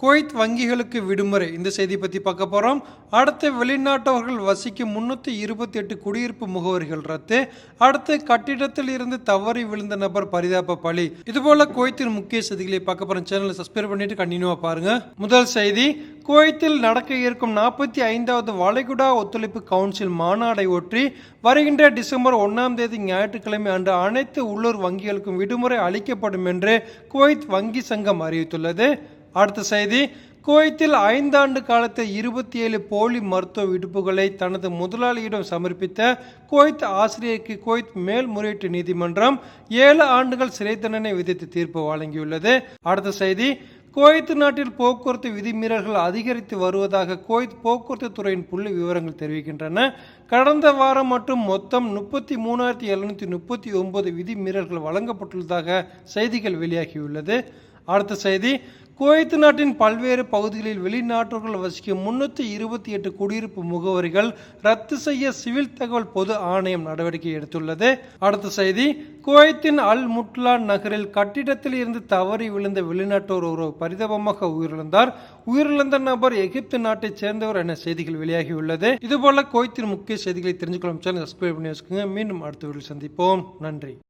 Kuwait வங்கிகளுக்கு விடுமுறை இந்த செய்தி பத்தி பார்க்க போறோம். அடுத்து வெளிநாட்டவர்கள் வசிக்கும் 328 குடியிருப்பு முகவரிகள் ரத்து. அடுத்து கட்டிடத்தில் இருந்து தவறி விழுந்த நபர் பரிதாப பலி. இதுபோல குவைத்தின் முக்கிய செய்திகளை பார்க்க போறோம். சேனலை சப்ஸ்கிரைப் பண்ணிட்டு கண்டினியூவா பாருங்க. முதல் செய்தி, குவைத்தில் நடக்க இருக்கும் 45வது வளைகுடா ஒத்துழைப்பு கவுன்சில் மாநாடை ஒற்றி வருகின்ற டிசம்பர் 1ஆம் தேதி ஞாயிற்றுக்கிழமை அன்று அனைத்து உள்ளூர் வங்கிகளுக்கும் விடுமுறை அளிக்கப்படும் என்று குவைத் வங்கி சங்கம் அறிவித்துள்ளது. அடுத்த செய்தி, குவைத்தில் 5 ஆண்டு காலத்தில் 27 போலி மருத்துவ விடுப்புகளை தனது முதலாளியிடம் சமர்ப்பித்த குவைத் ஆசிரியருக்கு குவைத் மேல்முறையீட்டு நீதிமன்றம் 7 ஆண்டுகள் சிறை தண்டனை விதித்து தீர்ப்பு வழங்கியுள்ளது. அடுத்த செய்தி, குவைத் நாட்டில் போக்குவரத்து விதிமீறல்கள் அதிகரித்து வருவதாக குவைத் போக்குவரத்து துறையின் புள்ளி விவரங்கள் தெரிவிக்கின்றன. கடந்த வாரம் மட்டும் மொத்தம் 33,739 விதிமீறல்கள் வழங்கப்பட்டுள்ளதாக செய்திகள் வெளியாகியுள்ளது. அடுத்த செய்தி, குவைத் நாட்டின் பல்வேறு பகுதிகளில் வெளிநாட்டவர்கள் வசிக்கும் 328 குடியிருப்பு முகவரிகள் ரத்து செய்ய சிவில் தகவல் பொது ஆணையம் நடவடிக்கை எடுத்துள்ளது. அடுத்த செய்தி, குவைத்தின் அல் முட்லான் நகரில் கட்டிடத்தில் இருந்து தவறி விழுந்த வெளிநாட்டோர் ஒருவர் பரிதாபமாக உயிரிழந்தார். உயிரிழந்த நபர் எகிப்து நாட்டைச் சேர்ந்தவர் என செய்திகள் வெளியாகியுள்ளது. இதுபோல குவைத்தின் முக்கிய செய்திகளை தெரிஞ்சுக்கொள்ளும் சேனல் சப்ஸ்கிரைப் பண்ணி வச்சுக்கோங்க. மீண்டும் அடுத்த வீடியோவில் சந்திப்போம். நன்றி.